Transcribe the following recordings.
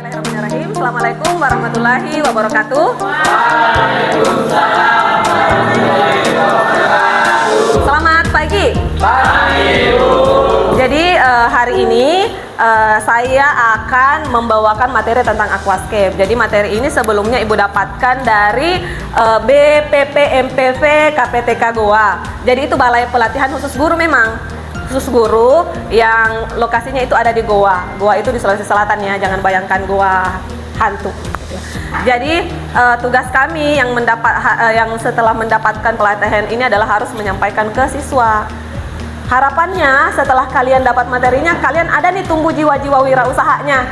Bismillahirrahmanirrahim. Assalamualaikum warahmatullahi wabarakatuh. Selamat pagi. Jadi hari ini saya akan membawakan materi tentang aquascape. Jadi materi ini sebelumnya Ibu dapatkan dari BPPMPV KPTK Goa. Jadi itu Balai Pelatihan Khusus Guru memang. Khusus guru yang lokasinya itu ada di Goa. Goa itu di Sulawesi Selatan ya, jangan bayangkan Goa hantu. Jadi tugas kami yang setelah mendapatkan pelatihan ini adalah harus menyampaikan ke siswa. Harapannya setelah kalian dapat materinya, kalian ada nih tumbuh jiwa-jiwa wirausahanya.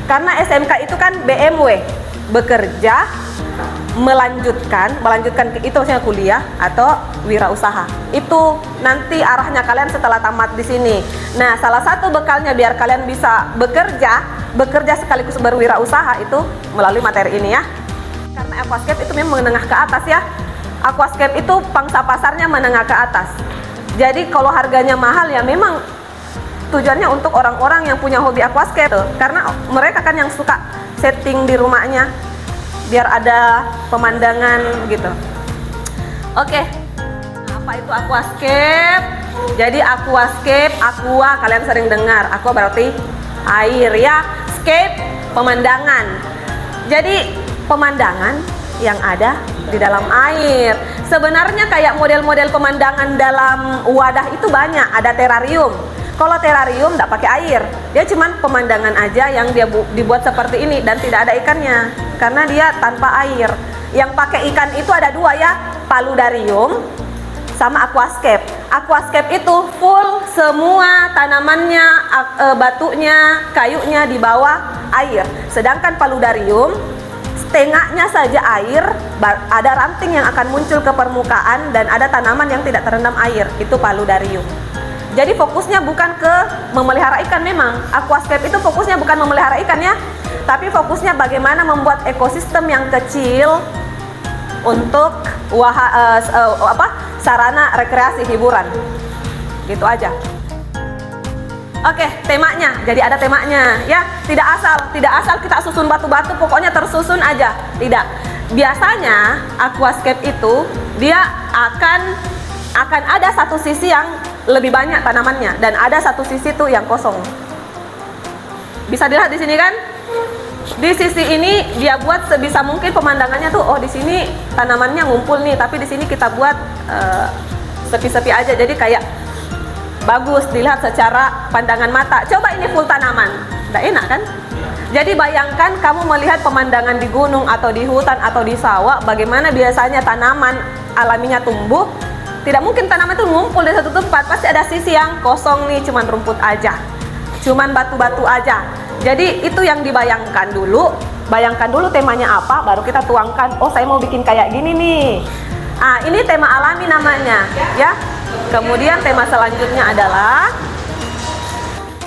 Karena SMK itu kan BMW, bekerja, melanjutkan itu maksudnya kuliah atau wirausaha. Itu nanti arahnya kalian setelah tamat di sini. Nah, salah satu bekalnya biar kalian bisa bekerja sekaligus berwirausaha itu melalui materi ini ya. Karena aquascape itu memang menengah ke atas ya. Aquascape itu pangsa pasarnya menengah ke atas. Jadi kalau harganya mahal ya memang tujuannya untuk orang-orang yang punya hobi aquascape tuh. Karena mereka kan yang suka setting di rumahnya biar ada pemandangan gitu. Oke. Apa itu aquascape? Jadi aquascape, aqua kalian sering dengar. Aqua berarti air ya. Scape pemandangan. Jadi pemandangan yang ada di dalam air. Sebenarnya kayak model-model pemandangan dalam wadah itu banyak. Ada terarium. Kalau terarium tidak pakai air, dia cuman pemandangan aja yang dia dibuat seperti ini dan tidak ada ikannya karena dia tanpa air. Yang pakai ikan itu ada dua ya, paludarium sama aquascape. Aquascape itu full semua tanamannya, batunya, kayunya di bawah air. Sedangkan paludarium setengahnya saja air, ada ranting yang akan muncul ke permukaan dan ada tanaman yang tidak terendam air. Itu paludarium. Jadi fokusnya bukan ke memelihara ikan memang. Aquascape itu fokusnya bukan memelihara ikan ya, tapi fokusnya bagaimana membuat ekosistem yang kecil untuk sarana rekreasi hiburan. Gitu aja. Oke, temanya. Jadi ada temanya ya. Tidak asal kita susun batu-batu pokoknya tersusun aja. Tidak. Biasanya aquascape itu dia akan ada satu sisi yang lebih banyak tanamannya dan ada satu sisi tuh yang kosong. Bisa dilihat di sini kan? Di sisi ini dia buat sebisa mungkin pemandangannya tuh, oh di sini tanamannya ngumpul nih, tapi di sini kita buat sepi-sepi aja. Jadi kayak bagus dilihat secara pandangan mata. Coba ini full tanaman, nggak enak kan? Jadi bayangkan kamu melihat pemandangan di gunung atau di hutan atau di sawah, bagaimana biasanya tanaman alaminya tumbuh. Tidak mungkin tanaman itu ngumpul di satu tempat, pasti ada sisi yang kosong nih, cuman rumput aja, cuman batu-batu aja. Jadi itu yang dibayangkan dulu. Bayangkan dulu temanya apa, baru kita tuangkan. Oh, saya mau bikin kayak gini nih. Ini tema alami namanya, ya. Kemudian tema selanjutnya adalah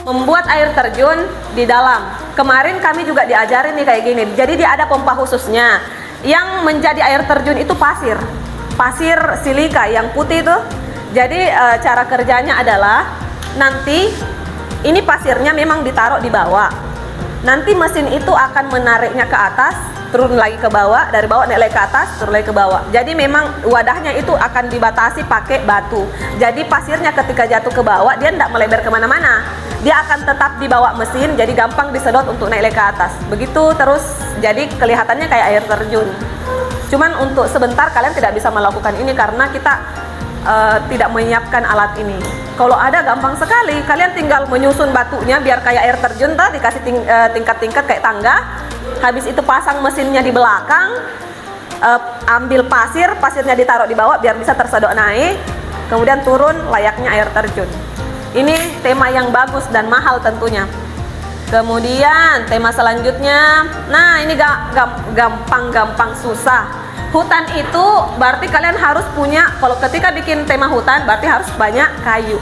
membuat air terjun di dalam. Kemarin kami juga diajarin nih kayak gini. Jadi dia ada pompa khususnya. Yang menjadi air terjun itu pasir silika yang putih itu. Jadi cara kerjanya adalah nanti ini pasirnya memang ditaruh di bawah. Nanti mesin itu akan menariknya ke atas, turun lagi ke bawah, dari bawah naik lagi ke atas, turun lagi ke bawah. Jadi memang wadahnya itu akan dibatasi pakai batu. Jadi pasirnya ketika jatuh ke bawah dia tidak melebar kemana-mana. Dia akan tetap di bawah mesin, jadi gampang disedot untuk naik lagi ke atas. Begitu terus, jadi kelihatannya kayak air terjun. Cuman untuk sebentar kalian tidak bisa melakukan ini karena kita tidak menyiapkan alat ini. Kalau ada gampang sekali, kalian tinggal menyusun batunya biar kayak air terjun, dikasih tingkat-tingkat kayak tangga. Habis itu pasang mesinnya di belakang, ambil pasirnya ditaruh di bawah biar bisa tersedot naik, kemudian turun layaknya air terjun. Ini tema yang bagus dan mahal tentunya. Kemudian tema selanjutnya, nah ini gampang susah. Hutan itu berarti kalian harus punya, kalau ketika bikin tema hutan berarti harus banyak kayu.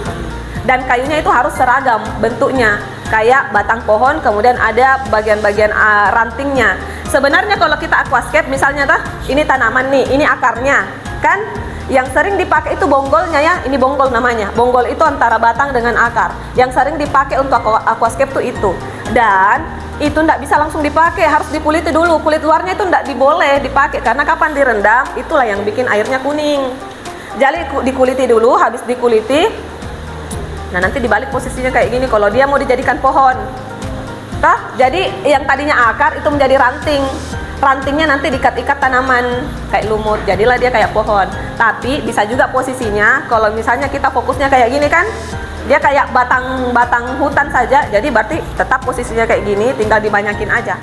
Dan kayunya itu harus seragam bentuknya, kayak batang pohon, kemudian ada bagian-bagian rantingnya. Sebenarnya kalau kita aquascape misalnya ini tanaman nih, ini akarnya, kan? Yang sering dipakai itu bonggolnya ya, ini bonggol namanya. Bonggol itu antara batang dengan akar. Yang sering dipakai untuk aquascape itu. Dan itu nggak bisa langsung dipakai, harus dikuliti dulu. Kulit luarnya itu nggak diboleh dipakai, karena kapan direndam, itulah yang bikin airnya kuning. Jadi dikuliti dulu, habis dikuliti, nah nanti dibalik posisinya kayak gini kalau dia mau dijadikan pohon. Jadi yang tadinya akar itu menjadi ranting. Rantingnya nanti diikat-ikat tanaman kayak lumut, jadilah dia kayak pohon. Tapi bisa juga posisinya kalau misalnya kita fokusnya kayak gini kan, dia kayak batang hutan saja, jadi berarti tetap posisinya kayak gini, tinggal dibanyakin aja.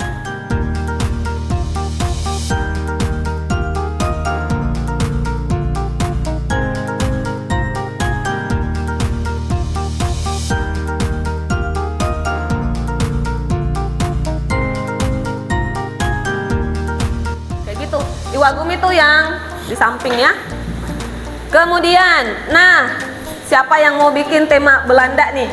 Iwagum itu yang di sampingnya. Kemudian, nah, siapa yang mau bikin tema Belanda nih?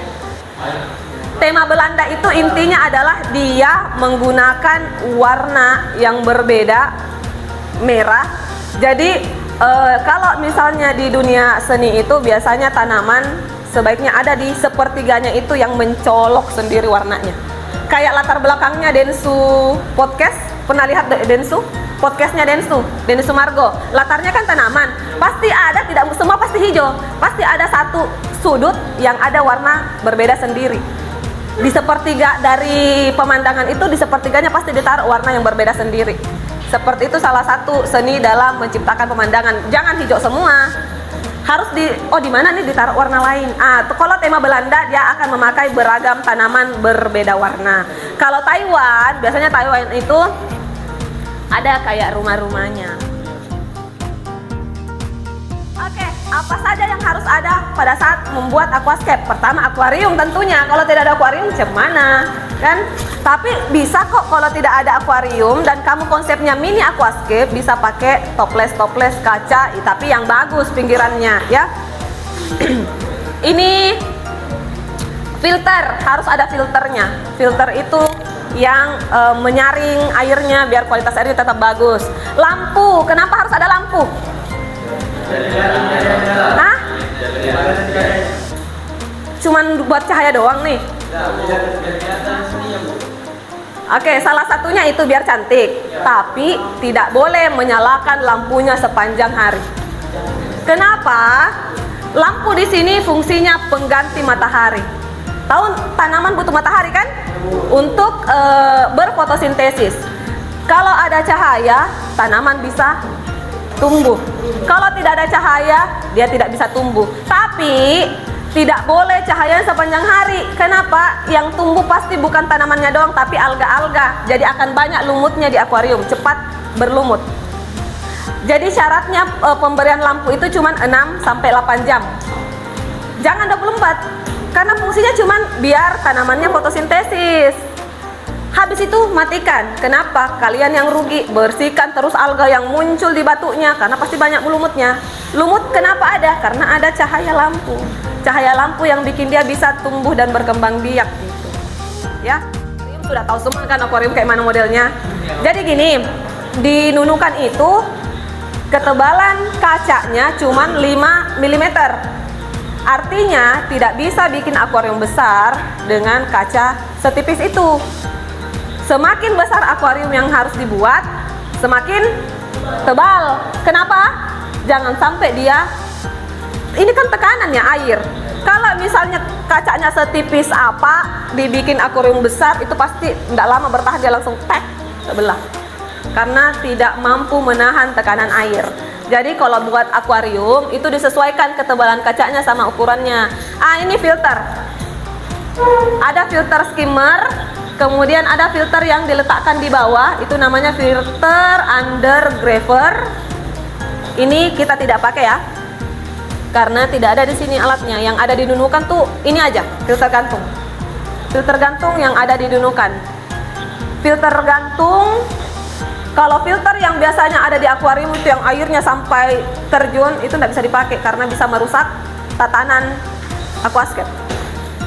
Tema Belanda itu intinya adalah dia menggunakan warna yang berbeda, merah. Jadi kalau misalnya di dunia seni itu biasanya tanaman sebaiknya ada di sepertiganya itu yang mencolok sendiri warnanya. Kayak latar belakangnya Densu podcast, pernah lihat Densu? Podcastnya Densu Margo, latarnya kan tanaman, pasti ada, tidak semua pasti hijau, pasti ada satu sudut yang ada warna berbeda sendiri. Di sepertiga dari pemandangan itu, di sepertiganya pasti ditaruh warna yang berbeda sendiri. Seperti itu salah satu seni dalam menciptakan pemandangan. Jangan hijau semua, harus di mana nih ditaruh warna lain. Kalau tema Belanda dia akan memakai beragam tanaman berbeda warna. Kalau Taiwan, biasanya Taiwan itu ada kayak rumah-rumahnya. Oke, apa saja yang harus ada pada saat membuat aquascape? Pertama, akuarium tentunya. Kalau tidak ada akuarium, macam mana? Kan? Tapi bisa kok kalau tidak ada akuarium dan kamu konsepnya mini aquascape, bisa pakai toples kaca, tapi yang bagus pinggirannya, ya. Ini filter, harus ada filternya. Filter itu yang menyaring airnya biar kualitas airnya tetap bagus. Lampu, kenapa harus ada lampu? Hah? Cuman buat cahaya doang nih. Oke, salah satunya itu biar cantik. Tapi tidak boleh menyalakan lampunya sepanjang hari. Kenapa? Lampu di sini fungsinya pengganti matahari. Tahu tanaman butuh matahari kan? Untuk berfotosintesis. Kalau ada cahaya, tanaman bisa tumbuh. Kalau tidak ada cahaya, dia tidak bisa tumbuh. Tapi tidak boleh cahaya sepanjang hari. Kenapa? Yang tumbuh pasti bukan tanamannya doang, tapi alga-alga. Jadi akan banyak lumutnya di akuarium, cepat berlumut. Jadi syaratnya pemberian lampu itu cuma 6-8 jam. Jangan 24. Karena fungsinya cuma biar tanamannya fotosintesis. Habis itu matikan. Kenapa? Kalian yang rugi. Bersihkan terus alga yang muncul di batunya, karena pasti banyak lumutnya. Lumut kenapa ada? Karena ada cahaya lampu. Cahaya lampu yang bikin dia bisa tumbuh dan berkembang biak gitu. Ya, sudah tahu semua kan akuarium kayak mana modelnya. Jadi gini, di Nunukan itu ketebalan kacanya cuma 5 mm. Artinya tidak bisa bikin akuarium besar dengan kaca setipis itu. Semakin besar akuarium yang harus dibuat, semakin tebal. Kenapa? Jangan sampai dia, ini kan tekanannya air. Kalau misalnya kacanya setipis apa, dibikin akuarium besar, itu pasti tidak lama bertahan, dia langsung tek, terbelah. Karena tidak mampu menahan tekanan air. Jadi kalau buat akuarium itu disesuaikan ketebalan kacanya sama ukurannya. Ini filter. Ada filter skimmer, kemudian ada filter yang diletakkan di bawah, itu namanya filter undergraver. Ini kita tidak pakai ya, karena tidak ada di sini alatnya. Yang ada di Nunukan tuh ini aja, filter gantung. Filter gantung yang ada di Nunukan. Filter gantung. Kalau filter yang biasanya ada di akuarium itu yang airnya sampai terjun, itu tidak bisa dipakai karena bisa merusak tatanan aquascape.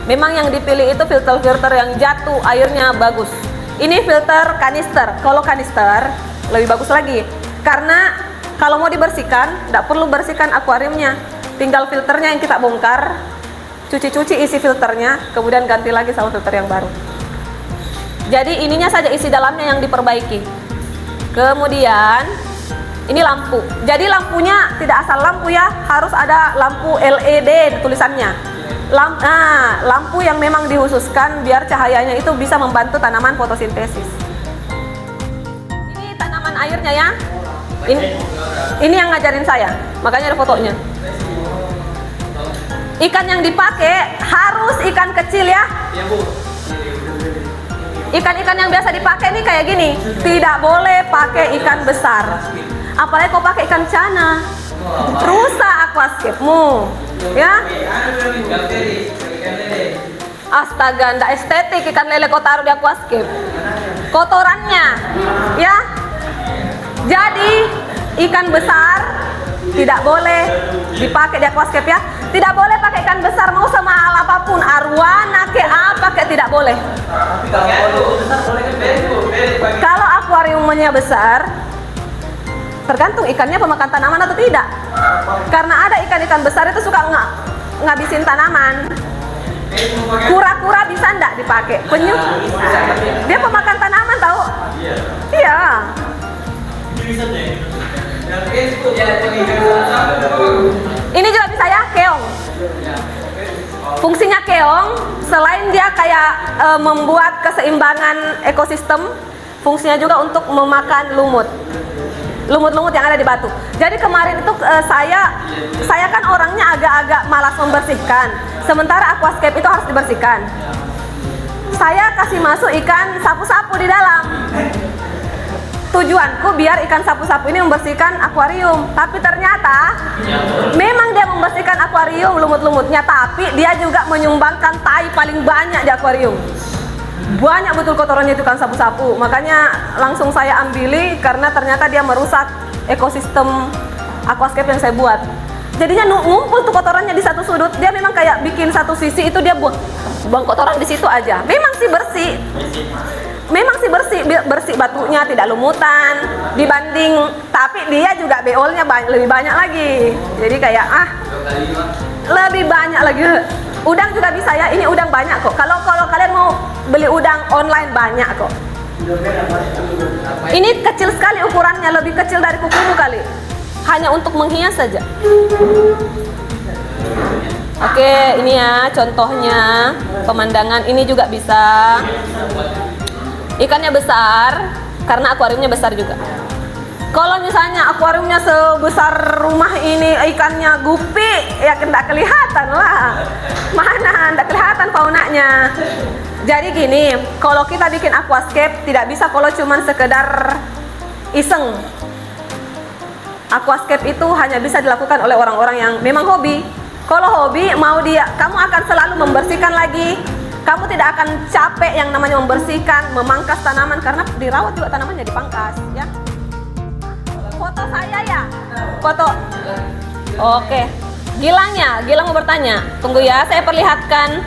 Memang yang dipilih itu filter-filter yang jatuh airnya bagus. Ini filter kanister. Kalau kanister lebih bagus lagi, karena kalau mau dibersihkan tidak perlu bersihkan akuariumnya, tinggal filternya yang kita bongkar, cuci-cuci isi filternya, kemudian ganti lagi sama filter yang baru. Jadi ininya saja isi dalamnya yang diperbaiki. Kemudian ini lampu. Jadi lampunya tidak asal lampu ya, harus ada lampu LED tulisannya. Lampu yang memang dikhususkan biar cahayanya itu bisa membantu tanaman fotosintesis. Ini tanaman airnya ya. Ini yang ngajarin saya, makanya ada fotonya. Ikan yang dipakai harus ikan kecil ya. Ikan-ikan yang biasa dipakai nih kayak gini, tidak boleh pakai ikan besar. Apalagi kau pakai ikan cana, rusak aquascape-mu, ya. Astaga, ndak estetik ikan lele kau taruh di aquascape. Kotorannya, ya. Jadi ikan besar tidak boleh dipakai di aquascape ya. Tidak boleh pakai ikan besar, mau semahal apapun, arwana ke apa ke tidak boleh. Kalau akuariumnya besar, tergantung ikannya pemakan tanaman atau tidak. Karena ada ikan-ikan besar itu suka ngabisin tanaman. Kura-kura bisa ndak dipakai? Penyu, dia pemakan tanaman tahu? Iya. Ini juga bisa ya, keong. Fungsinya keong selain dia kayak membuat keseimbangan ekosistem, fungsinya juga untuk memakan lumut-lumut yang ada di batu. Jadi kemarin itu saya kan orangnya agak-agak malas membersihkan. Sementara aquascape itu harus dibersihkan. Saya kasih masuk ikan sapu-sapu di dalam. Tujuanku biar ikan sapu-sapu ini membersihkan akuarium. Tapi ternyata memang dia membersihkan akuarium lumut-lumutnya, tapi dia juga menyumbangkan tai paling banyak di akuarium. Banyak betul kotorannya itu ikan sapu-sapu. Makanya langsung saya ambili karena ternyata dia merusak ekosistem aquascape yang saya buat. Jadinya ngumpul tuh kotorannya di satu sudut. Dia memang kayak bikin satu sisi itu dia buang kotoran di situ aja. Memang sih bersih. Memang sih bersih batunya, tidak lumutan dibanding, tapi dia juga beolnya lebih banyak lagi. Jadi kayak lebih banyak lagi. Udang juga bisa ya, ini udang banyak kok. Kalau kalian mau beli udang online banyak kok. Ini kecil sekali ukurannya, lebih kecil dari kukumu kali. Hanya untuk menghias saja. Oke, ini ya contohnya pemandangan. Ini juga bisa. Ikannya besar karena akuariumnya besar juga. Kalau misalnya akuariumnya sebesar rumah ini, ikannya gupi, ya tidak kelihatan lah. Mana, tidak kelihatan faunanya. Jadi gini, kalau kita bikin aquascape tidak bisa kalau cuman sekedar iseng. Aquascape itu hanya bisa dilakukan oleh orang-orang yang memang hobi. Kalau hobi, kamu akan selalu membersihkan lagi. Kamu tidak akan capek yang namanya membersihkan, memangkas tanaman, karena dirawat juga tanamannya dipangkas, ya. Foto saya ya? Foto. Oke. Gilang mau bertanya. Tunggu ya, saya perlihatkan.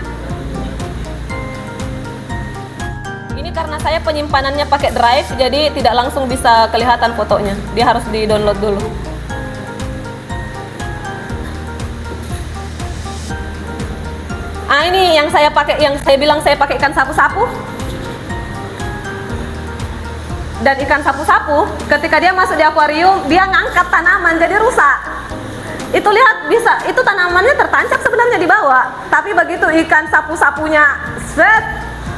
Ini karena saya penyimpanannya pakai drive, jadi tidak langsung bisa kelihatan fotonya. Dia harus di-download dulu. Ini yang saya pakai, yang saya bilang saya pakai ikan sapu-sapu. Dan ikan sapu-sapu ketika dia masuk di akuarium, dia ngangkat tanaman jadi rusak. Itu lihat bisa, itu tanamannya tertancap sebenarnya di bawah. Tapi begitu ikan sapu-sapunya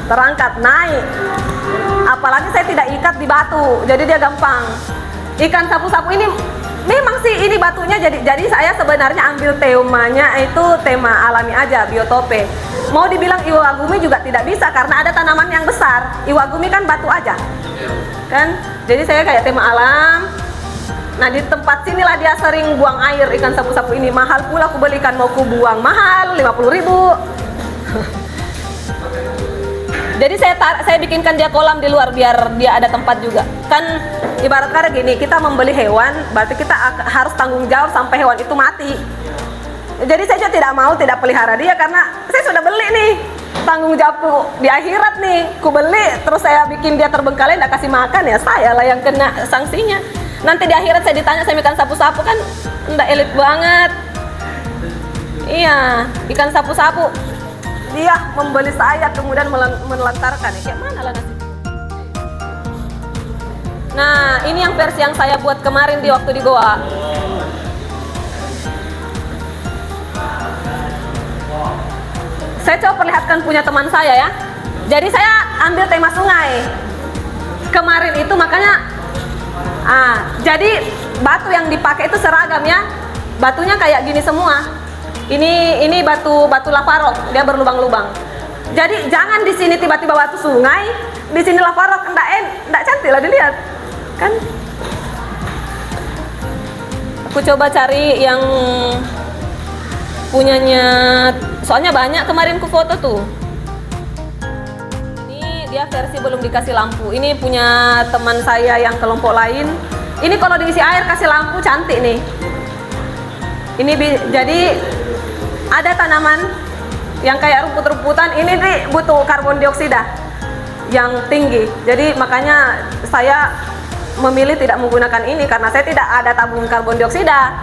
terangkat naik. Apalagi saya tidak ikat di batu, jadi dia gampang. Ikan sapu-sapu ini memang sih ini batunya jadi saya sebenarnya ambil temanya itu tema alami aja, biotope. Mau dibilang iwagumi juga tidak bisa karena ada tanaman yang besar. Iwagumi kan batu aja. Kan? Jadi saya kayak tema alam. Nah, di tempat sinilah dia sering buang air ikan sapu-sapu ini. Mahal pula aku belikan, mau ku buang mahal 50.000. Jadi saya bikinkan dia kolam di luar biar dia ada tempat juga. Kan ibarat kata gini, kita membeli hewan, berarti kita harus tanggung jawab sampai hewan itu mati. Jadi saya juga tidak pelihara dia karena saya sudah beli nih. Tanggung jawabku di akhirat nih, ku beli terus saya bikin dia terbengkalai, tidak kasih makan, ya saya lah yang kena sanksinya. Nanti di akhirat saya ditanya saya ikan sapu-sapu, kan ndak elit banget. Iya, ikan sapu-sapu. Dia membeli saya kemudian menelantarkan, kayak mana lah nasib. Nah, ini yang versi yang saya buat kemarin di waktu di Goa. Saya coba perlihatkan punya teman saya ya. Jadi saya ambil tema sungai kemarin itu, makanya jadi batu yang dipakai itu seragam ya. Batunya kayak gini semua. Ini batu lavarok, dia berlubang-lubang. Jadi jangan di sini tiba-tiba batu sungai, di sini lavarok, enggak cantik lah dilihat. Kan? Aku coba cari yang punyanya, soalnya banyak kemarin ku foto tuh. Ini dia versi belum dikasih lampu. Ini punya teman saya yang kelompok lain. Ini kalau diisi air kasih lampu cantik nih. Ini jadi ada tanaman yang kayak rumput-rumputan, ini nih butuh karbon dioksida yang tinggi. Jadi makanya saya memilih tidak menggunakan ini karena saya tidak ada tabung karbon dioksida.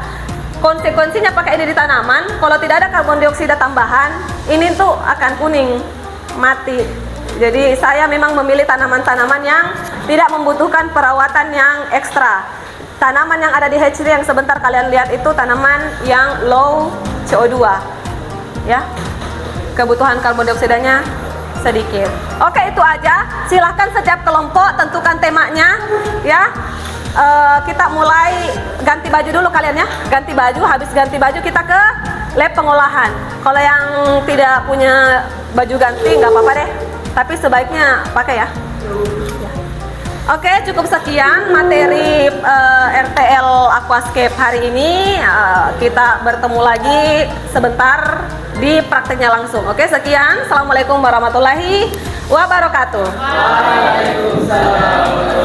Konsekuensinya pakai ini di tanaman, kalau tidak ada karbon dioksida tambahan, ini tuh akan kuning, mati. Jadi saya memang memilih tanaman-tanaman yang tidak membutuhkan perawatan yang ekstra. Tanaman yang ada di hatchery yang sebentar kalian lihat itu tanaman yang low CO2, ya. Kebutuhan karbon dioksidanya sedikit. Oke, itu aja. Silahkan setiap kelompok tentukan temanya, ya. Kita mulai ganti baju dulu kalian ya. Ganti baju, habis ganti baju kita ke lab pengolahan. Kalau yang tidak punya baju ganti nggak apa-apa deh, tapi sebaiknya pakai ya. Oke, cukup sekian materi RTL Aquascape hari ini. Kita bertemu lagi sebentar di prakteknya langsung. Oke, sekian. Assalamualaikum warahmatullahi wabarakatuh. Waalaikumsalam.